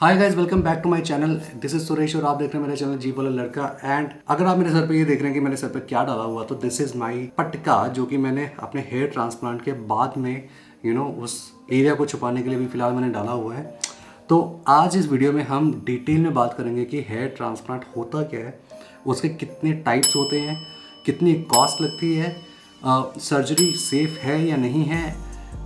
Hi guys, welcome back to my channel. This is Suresh और आप देख रहे हैं मेरा चैनल जी बोला लड़का। एंड अगर आप मेरे सर पे ये देख रहे हैं कि मेरे सर पे क्या डाला हुआ, तो दिस इज माय पटका, जो कि मैंने अपने हेयर ट्रांसप्लांट के बाद में उस एरिया को छुपाने के लिए भी फिलहाल मैंने डाला हुआ है। तो आज इस वीडियो में हम डिटेल में बात करेंगे कि हेयर ट्रांसप्लांट होता क्या है, उसके कितने टाइप्स होते हैं, कितनी कॉस्ट लगती है, सर्जरी सेफ है या नहीं है,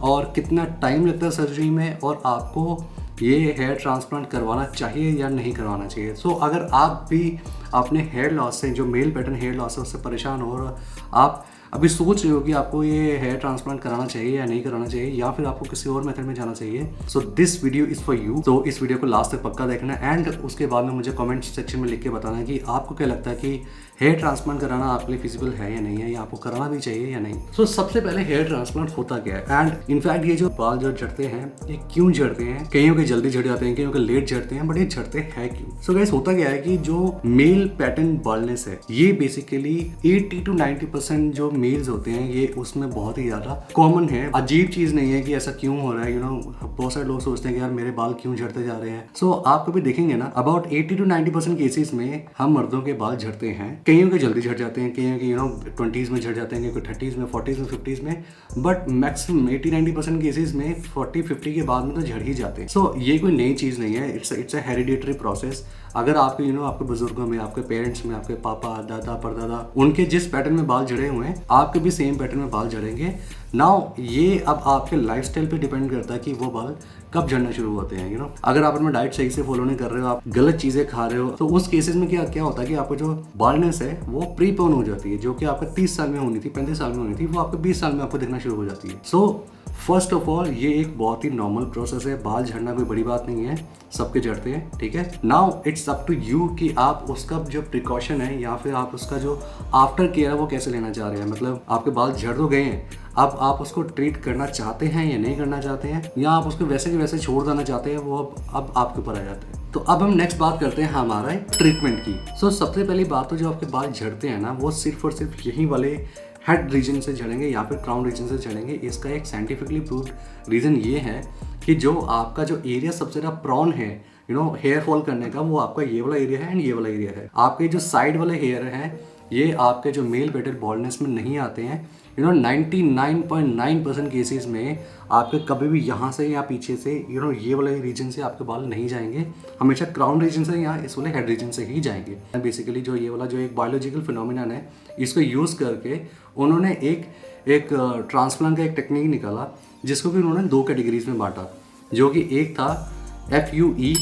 और कितना टाइम लगता है सर्जरी में, और आपको ये हेयर ट्रांसप्लांट करवाना चाहिए या नहीं करवाना चाहिए। सो अगर आप भी अपने हेयर लॉस से, जो मेल पैटर्न हेयर लॉस है, उससे परेशान हो और आप अभी सोच रहे हो कि आपको ये हेयर ट्रांसप्लांट कराना चाहिए या नहीं कराना चाहिए, या फिर आपको किसी और मेथड में जाना चाहिए, so this video is for you. तो इस वीडियो को लास्ट तक पक्का देखना एंड उसके बाद में मुझे कमेंट सेक्शन में लिख के बताना है कि आपको क्या लगता है कि हेयर ट्रांसप्लांट कराना आपके लिए फिजिबल है या नहीं है, या आपको कराना भी चाहिए या नहीं। सो सबसे पहले हेयर ट्रांसप्लांट होता क्या है, एंड इनफैक्ट ये जो बाल जो झड़ते हैं ये क्यों झड़ते हैं। कईयों के जल्दी झड़ जाते हैं, कईयों के लेट झड़ते हैं, बट ये झड़ते हैं क्यों। सो गाइस, होता क्या है कि जो मेल पैटर्न बाल्डनेस है, ये बेसिकली 80 to 90% जो मेल्स होते हैं ये उसमें बहुत ही ज्यादा कॉमन है। अजीब चीज नहीं है कि ऐसा क्यों हो रहा है। बहुत सारे लोग सोचते हैं कि यार मेरे बाल क्यों झड़ते जा रहे हैं। सो आप कभी देखेंगे ना, अबाउट 80 to 90% केसेस में हम मर्दों के बाल झड़ते हैं। कईयों के जल्दी झड़ जाते हैं, कईयों के 20s में झड़ जाते हैं, कईयों के 30s में, 40s में, 50s में, बट मैक्सिमम 80-90% केसेस में 40-50 के बाद में तो झड़ ही जाते हैं। सो ये कोई नई चीज नहीं है, इट्स अ हेरिडिटरी प्रोसेस। अगर आपके आपके बुजुर्गों में, आपके पेरेंट्स में, आपके पापा, दादा, परदादा, उनके जिस पैटर्न में बाल झड़े हुए हैं, आपके भी सेम पैटर्न में बाल झड़ेंगे। नाउ ये अब आपके लाइफस्टाइल पे डिपेंड करता है कि वो बाल कब झड़ना शुरू होते हैं। अगर आप अपना डाइट सही से फॉलो नहीं कर रहे हो, आप गलत चीजें खा रहे हो, तो उस केसेस में क्या होता है कि आपको जो बाल्डनेस है वो प्रीपोन हो जाती है, जो कि आपका 30 साल में होनी थी, 35 साल में होनी थी, वो आपको 20 साल में आपको दिखना शुरू हो जाती है। सो फर्स्ट ऑफ ऑल ये एक बहुत ही नॉर्मल प्रोसेस है। बाल झड़ना कोई बड़ी बात नहीं है, सबके झड़ते हैं, ठीक है। Now it's up to you कि आप उसका जो प्रिकॉशन है या फिर आप उसका जो आफ्टर केयर है वो कैसे लेना चाह रहे हैं। मतलब आपके बाल झड़ तो गए हैं, अब आप उसको ट्रीट करना चाहते हैं या नहीं करना चाहते हैं, या आप उसको वैसे के वैसे छोड़ देना चाहते हैं, वो अब आपके ऊपर आ जाता है। तो अब हम नेक्स्ट बात करते हैं हमारा ट्रीटमेंट की। सो सबसे पहली बात तो जो आपके बाल झड़ते हैं ना, वो सिर्फ और सिर्फ यही वाले हेड रीजन से झड़ेंगे या फिर क्राउन रीजन से झड़ेंगे। इसका एक साइंटिफिकली प्रूव्ड रीज़न ये है कि जो आपका जो एरिया सबसे ज़्यादा प्रॉन है हेयर फॉल करने का, वो आपका ये वाला एरिया है एंड ये वाला एरिया है। आपके जो साइड वाले हेयर हैं ये आपके जो मेल पैटर्न बॉल्डनेस में नहीं आते हैं। 99.9% केसेस में आपके कभी भी यहाँ से या पीछे से ये वाले रीजन से आपके बाल नहीं जाएंगे, हमेशा क्राउन रीजन से या इस वाले हेड रीजन से ही जाएंगे। बेसिकली जो ये वाला जो एक बायोलॉजिकल फिनोमिनन है, इसको यूज़ करके उन्होंने एक ट्रांसप्लांट का एक टेक्निक निकाला, जिसको कि उन्होंने 2 कैटेगरीज में बांटा, जो कि एक था FUE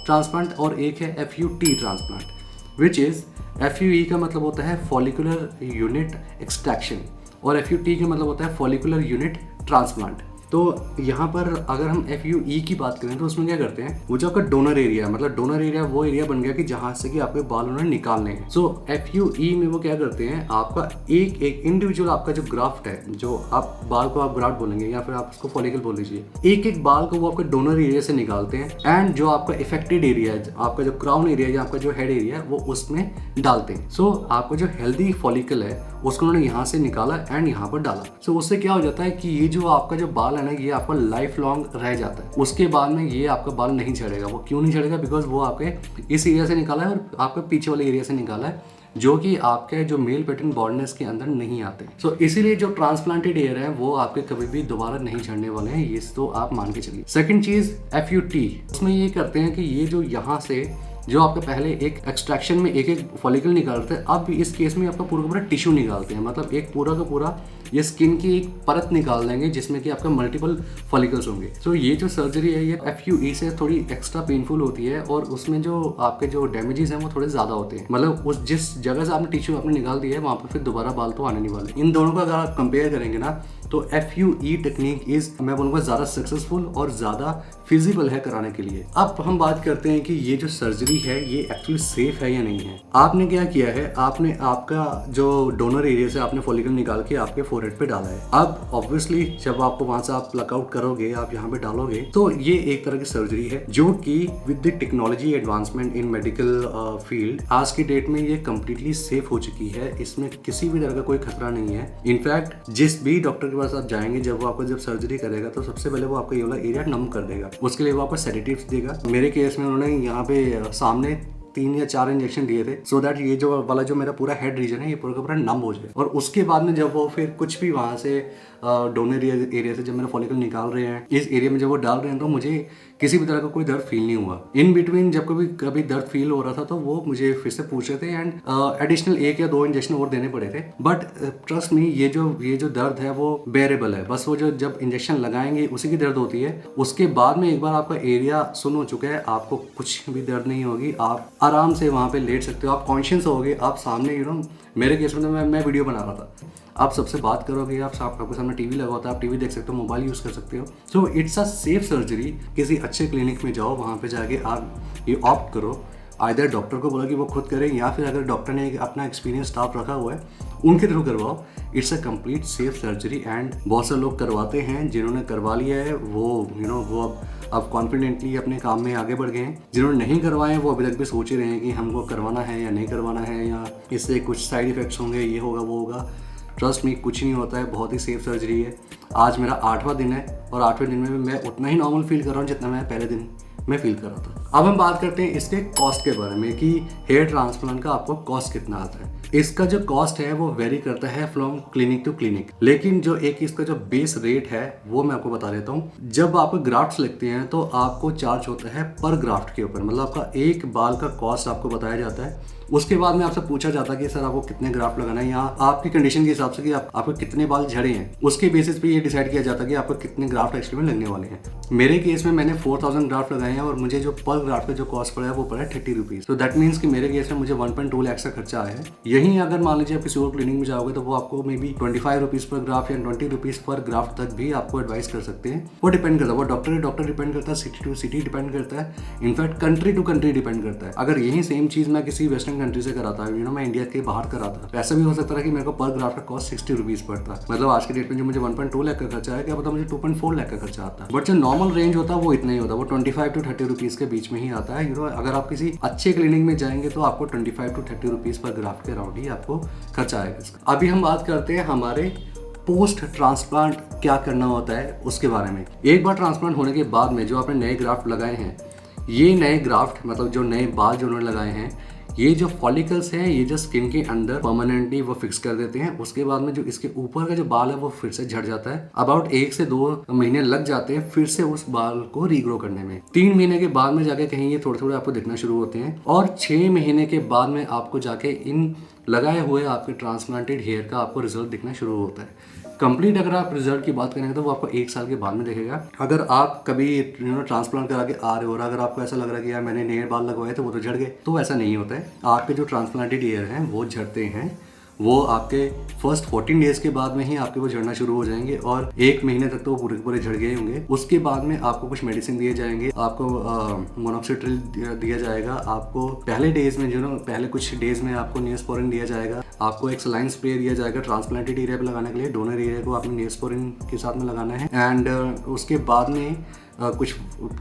ट्रांसप्लांट और एक है FUT transplant. Which is FUE का मतलब होता है फॉलिकुलर यूनिट एक्सट्रैक्शन और FUT का मतलब होता है फॉलिकुलर यूनिट ट्रांसप्लांट। तो यहाँ पर अगर हम FUE की बात करें तो उसमें क्या करते हैं, वो जो आपका डोनर एरिया, मतलब डोनर एरिया वो एरिया बन गया कि जहाँ से कि आपके बाल उन्होंने निकालने हैं। सो FUE में वो क्या करते हैं, आपका एक इंडिविजुअल आपका जो ग्राफ्ट है, जो आप बाल को आप ग्राफ्ट बोलेंगे या फिर आप उसको फॉलिकल बोल लीजिए, एक एक बाल को वो आपके डोनर एरिया से निकालते हैं एंड जो आपका इफेक्टेड एरिया है, आपका जो क्राउन एरिया है, आपका जो हेड एरिया है, वो उसमें डालते हैं। सो आपका जो हेल्दी फॉलिकल है उसको उन्होंने यहाँ से निकाला एंड यहाँ पर डाला। सो उससे क्या हो जाता है कि ये जो आपका जो बाल है ना, ये आपका लाइफ लॉन्ग रह जाता है। उसके बाद में ये आपका बाल नहीं झड़ेगा। वो क्यों नहीं झड़ेगा? बिकॉज वो आपके इस एरिया से निकाला है और आपके पीछे वाले एरिया से निकाला है, जो कि आपके जो मेल पैटर्न बॉल्डनेस के अंदर नहीं आते। सो इसीलिए जो ट्रांसप्लांटेड हेयर है वो आपके कभी भी दोबारा नहीं झड़ने वाले हैं, ये तो आप मान के चलिए। सेकंड चीज FUT, इसमें ये करते हैं कि ये जो यहाँ से जो आपके पहले एक एक्सट्रैक्शन में एक फॉलिकल निकालते हैं, अब इस केस में आपका पूरा टिश्यू निकालते हैं। मतलब एक पूरा का पूरा ये स्किन की एक परत निकाल देंगे जिसमें कि आपका मल्टीपल फॉलिकल्स होंगे। तो ये जो सर्जरी है ये FUE से थोड़ी एक्स्ट्रा पेनफुल होती है और उसमें जो आपके जो डैमेजेस हैं वो थोड़े ज़्यादा होते हैं। मतलब उस जिस जगह से आपने टिश्यू आपने निकाल दिया है वहाँ पर फिर दोबारा बाल तो आने नहीं वाले। इन दोनों का अगर आप कंपेयर करेंगे ना, तो FUE टेक्निक इज, मैं बोलूँगा, ज़्यादा सक्सेसफुल और ज़्यादा फिजिबल है कराने के लिए। अब हम बात करते हैं कि ये जो सर्जरी है ये एक्चुअली सेफ है या नहीं है। आपने क्या किया है, आपने आपका जो डोनर एरिया से आपने फॉलिकल निकाल के आपके फोरहेड पे डाला है। अब ऑब्वियसली जब आपको वहां से आप प्लग आउट करोगे, आप यहाँ पे डालोगे, तो ये एक तरह की सर्जरी है जो कि with the technology advancement in medical field आज की डेट में ये कम्प्लीटली सेफ हो चुकी है। इसमें किसी भी तरह का कोई खतरा नहीं है। इनफैक्ट जिस भी डॉक्टर के पास आप जाएंगे, जब वो आपको जब सर्जरी करेगा तो सबसे पहले वो आपका ये वाला एरिया नम कर देगा, उसके लिए वो आपको सेडेटिव्स देगा। मेरे केस में उन्होंने यहाँ पे सामने 3 या 4 इंजेक्शन दिए थे सो दैट ये जो वाला जो मेरा पूरा हेड रीजन है ये पूरा का पूरा नम हो जाए। और उसके बाद में जब वो फिर कुछ भी वहाँ से डोनर एरिया से जब मेरा फॉलिकल निकाल रहे हैं, इस एरिया में जब वो डाल रहे हैं, तो मुझे किसी भी तरह का कोई दर्द फील नहीं हुआ। इन बिटवीन जब कभी दर्द फील हो रहा था तो वो मुझे फिर से पूछ रहे थे एंड एडिशनल 1 या 2 इंजेक्शन और देने पड़े थे। बट ट्रस्ट मी, ये जो दर्द है वो बेरेबल है। बस वो जो जब इंजेक्शन लगाएंगे उसी की दर्द होती है। उसके बाद में एक बार आपका एरिया सुन हो चुका है, आपको कुछ भी दर्द नहीं होगी। आप आराम से वहाँ पे लेट सकते हो, आप कॉन्शियस होगे, आप सामने मेरे केस में तो मैं वीडियो बना रहा था, आप सबसे बात करोगे, आपके सामने टीवी लगा होता है, आप टीवी देख सकते हो, मोबाइल यूज़ कर सकते हो। So it's a safe surgery. किसी अच्छे क्लिनिक में जाओ, वहाँ पे जाके आप ये ऑप्ट करो, आइदर डॉक्टर को बोला कि वो खुद करें, या फिर अगर डॉक्टर ने अपना एक्सपीरियंस स्टाफ रखा हुआ है उनके थ्रू करवाओ। It's a complete safe surgery and बहुत से लोग करवाते हैं। जिन्होंने करवा लिया है वो वो अब कॉन्फिडेंटली अपने काम में आगे बढ़ गए हैं। जिन्होंने नहीं करवाए वो अभी तक भी सोच ही रहे हैं कि हमको करवाना है या नहीं करवाना है, या इससे कुछ साइड इफेक्ट्स होंगे, ये होगा वो होगा। ट्रस्ट मी, कुछ नहीं होता है, बहुत ही सेफ सर्जरी है। आज मेरा 8वां दिन है और 8वें दिन में भी मैं उतना ही नॉर्मल फील कर रहा हूँ जितना मैं पहले दिन में फील कर रहा था। अब हम बात करते हैं इसके कॉस्ट के बारे में कि हेयर ट्रांसप्लांट का आपको कॉस्ट कितना आता है। इसका जो कॉस्ट है वो वेरी करता है फ्रॉम क्लिनिक टू क्लिनिक, लेकिन जो एक इसका जो बेस रेट है वो मैं आपको बता देता हूँ। जब आप ग्राफ्ट्स लगते हैं तो आपको चार्ज होता है पर ग्राफ्ट के ऊपर, मतलब आपका एक बाल का कॉस्ट आपको बताया जाता है। उसके बाद में आपसे पूछा जाता है कि सर आपको कितने ग्राफ्ट लगाना है, यहाँ आपकी कंडीशन के हिसाब से कि आपको कितने बाल झड़े हैं, उसके बेसिस पे ये डिसाइड किया जाता है कि आपको कितने ग्राफ्ट एक्चुअली में लगने वाले हैं। मेरे केस में मैंने 4000 ग्राफ्ट लगाए हैं और मुझे जो पर ग्राफ्ट का जो कॉस्ट पड़ा है वो पड़ा है 30 रुपीज। तो दैट मीन्स कि मेरे केस में मुझे 1.2 लाख का खर्चा आया है। यही अगर मान लीजिए आप किसी और क्लिनिक में जाओगे तो वो आपको may be 25 rupees per graft या 20 रुपीज पर ग्राफ्ट तक भी आपको एडवाइस कर सकते हैं। वो डिपेंड करता है, वो डॉक्टर डिपेंड करता है, सिटी टू सिटी डिपेंड करता है, in fact country to country depend करता है। अगर यही सेम चीज मैं किसी वेस्टर्न कंट्री से कराता हूँ, मैं इंडिया के बाहर करा था, तो ऐसा भी हो सकता था कि मेरे को पर ग्राफ्ट का कॉस्ट 60 रुपीज पड़ता। मतलब आज के डेट में जो मुझे 1.2 लाख का खर्चा है, क्या पता मुझे 2.4 लाख का खर्चा आता है। बट जो नॉर्मल रेंज होता है वो इतना ही होता है, वो 25 to 30 रुपीज के बीच में ही आता है। अगर आप किसी अच्छे क्लिनिक में जाएंगे तो आपको 25 to 30 रुपीज पर ग्राफ्ट के अराउंड ही आपको खर्चा आएगा इसका। अभी हम बात करते हैं हमारे पोस्ट ट्रांसप्लांट क्या करना होता है उसके बारे में। एक बार ट्रांसप्लांट होने के बाद में जो आपने नए ग्राफ्ट लगाए हैं, ये नए ग्राफ्ट मतलब जो नए बाल जो उन्होंने लगाए हैं, ये जो फॉलिकल्स हैं ये जो स्किन के अंदर परमानेंटली वो फिक्स कर देते हैं। उसके बाद में जो इसके ऊपर का जो बाल है वो फिर से झड़ जाता है। अबाउट 1 से 2 महीने लग जाते हैं फिर से उस बाल को रीग्रो करने में। 3 महीने के बाद में जाके कहीं ये थोड़े थोड़े आपको दिखना शुरू होते हैं और 6 महीने के बाद में आपको जाके इन लगाए हुए आपके ट्रांसप्लांटेड हेयर का आपको रिजल्ट दिखना शुरू होता है। कंप्लीट अगर आप रिजल्ट की बात करेंगे तो वो आपको 1 साल के बाद में दिखेगा। अगर आप कभी ट्रांसप्लांट करा के आ रहे हो और अगर आपको ऐसा लग रहा है कि यार मैंने नए बाल लगवाए थे वो तो झड़ गए, तो ऐसा नहीं होता है। आपके जो ट्रांसप्लांटेड हेयर हैं वो झड़ते हैं, वो आपके फर्स्ट 14 डेज के बाद में ही आपके वो झड़ना शुरू हो जाएंगे और 1 महीने तक तो वो पूरे पूरे झड़ गए होंगे। उसके बाद में आपको कुछ मेडिसिन दिए जाएंगे, आपको मोनोक्सिडिल दिया जाएगा, आपको पहले डेज में पहले कुछ डेज में आपको नियोस्पोरिन दिया जाएगा, आपको एक सलाइन स्प्रे दिया जाएगा ट्रांसप्लांटेड एरिया पे लगाने के लिए। डोनर एरिया को आपने नियोस्पोरिन के साथ में लगाना है एंड उसके बाद में कुछ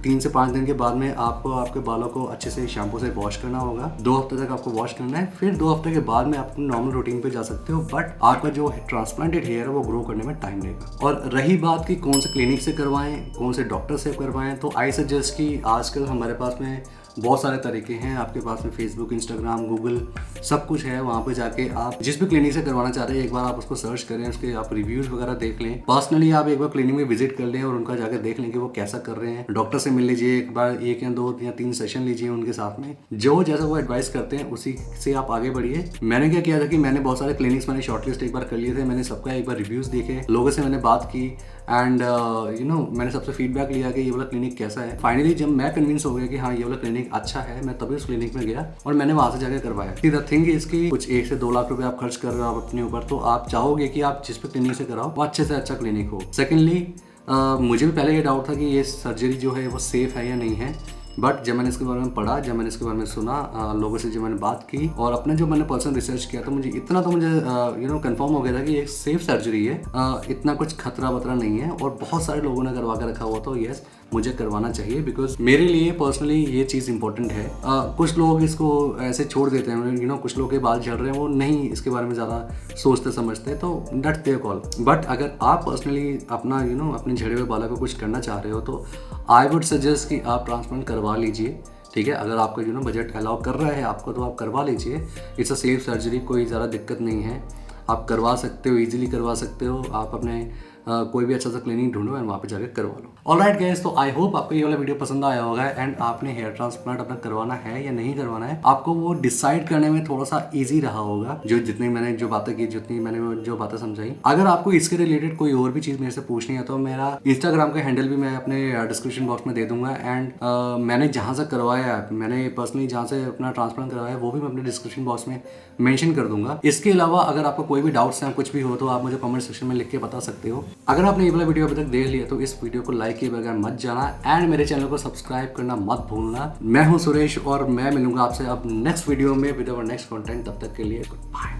3 से 5 दिन के बाद में आपको आपके बालों को अच्छे से शैम्पू से वॉश करना होगा। 2 हफ्ते तक आपको वॉश करना है, फिर 2 हफ्ते के बाद में आप अपनी नॉर्मल रूटीन पे जा सकते हो। बट आपका जो ट्रांसप्लांटेड हेयर है वो ग्रो करने में टाइम लगेगा। और रही बात कि कौन से क्लिनिक से करवाएं, कौन से डॉक्टर से करवाएं, तो आई सजेस्ट कि आजकल हमारे पास में बहुत सारे तरीके हैं। आपके पास में फेसबुक, इंस्टाग्राम, गूगल सब कुछ है। वहाँ पे जाके आप जिस भी क्लिनिक से करवाना चाह रहे हैं एक बार आप उसको सर्च करें, उसके आप रिव्यूज वगैरह देख लें। पर्सनली आप एक बार क्लिनिक में विजिट कर लें और उनका जाकर देख लें कि वो कैसा कर रहे हैं। डॉक्टर से मिल लीजिए, एक बार 1 या 2 या 3 सेशन लीजिए उनके साथ में, जो जैसा वो एडवाइस करते हैं उसी से आप आगे बढ़िए। मैंने क्या किया था कि मैंने बहुत सारे क्लिनिक्स मैंने शॉर्टलिस्ट एक बार कर लिए थे, मैंने सबका एक बार रिव्यूज देखे, लोगों से मैंने बात की एंड मैंने सबसे फीडबैक लिया कि ये वाला क्लिनिक कैसा है। फाइनली जब मैं कन्विंस हो गया कि हाँ ये वाला क्लिनिक अच्छा है, मैं तभी उस क्लिनिक में गया और मैंने वहां से जाकर करवाया। द थिंग इज कि कुछ 1 से 2 लाख रुपए आप खर्च कर रहे हो अपने ऊपर, तो आप चाहोगे कि आप जिस पे क्लिनिक से कराओ वो अच्छे से अच्छा क्लिनिक हो। सेकेंडली मुझे भी पहले ये डाउट था कि ये सर्जरी जो है वो सेफ है या नहीं है, बट जब मैंने इसके बारे में पढ़ा, जब मैंने इसके बारे में सुना, लोगों से जब मैंने बात की और अपने जो मैंने पर्सनल रिसर्च किया, तो मुझे इतना तो मुझे कंफर्म हो गया था कि एक सेफ सर्जरी है, इतना कुछ खतरा वतरा नहीं है। और बहुत सारे लोगों ने करवा के रखा हुआ, तो यस मुझे करवाना चाहिए, बिकॉज मेरे लिए पर्सनली ये चीज़ इंपॉर्टेंट है। कुछ लोग इसको ऐसे छोड़ देते हैं, कुछ लोग के बाल झड़ रहे हैं, वो नहीं इसके बारे में ज़्यादा सोचते समझते, तो दैट्स देयर कॉल। बट अगर आप पर्सनली अपना अपने झड़े हुए बालों को कुछ करना चाह रहे हो, तो आई वुड सजेस्ट कि आप ट्रांसप्लांट करवा लीजिए, ठीक है। अगर आपका बजट अलाउ कर रहा है आपको, तो आप करवा लीजिए। इट्स अ सेफ सर्जरी, कोई ज़्यादा दिक्कत नहीं है, आप करवा सकते हो, इजीली करवा सकते हो। आप अपने कोई भी अच्छा सा क्लिनिक ढूंढो एंड वहाँ पे जाकर करवा लो। ऑलराइट गाइस, तो आई होप आपको ये वाला वीडियो पसंद आया होगा एंड आपने हेयर ट्रांसप्लांट अपना करवाना है या नहीं करवाना है, आपको वो डिसाइड करने में थोड़ा सा इजी रहा होगा, जितनी मैंने जो बातें की, जितनी मैंने जो बातें समझाई। अगर आपको इसके रिलेटेड कोई और भी चीज़ मेरे से पूछनी है, तो मेरा इंस्टाग्राम का हैंडल भी मैं अपने डिस्क्रिप्शन बॉक्स में दे दूंगा। एंड मैंने जहाँ से करवाया है, मैंने पर्सनली जहाँ से अपना ट्रांसप्लांट करवाया है, वो भी मैं अपने डिस्क्रिप्शन बॉक्स में मेंशन कर दूंगा। इसके अलावा अगर आपको कोई भी डाउट्स हैं, कुछ भी हो, तो आप मुझे कमेंट सेक्शन में लिख के बता सकते हो। अगर आपने ये वाला वीडियो अभी तक देख लिया, तो इस वीडियो को लाइक किए बगैर मत जाना एंड मेरे चैनल को सब्सक्राइब करना मत भूलना। मैं हूं सुरेश और मैं मिलूंगा आपसे अब नेक्स्ट वीडियो में विद अवर नेक्स्ट कंटेंट। तब तक के लिए गुड बाय।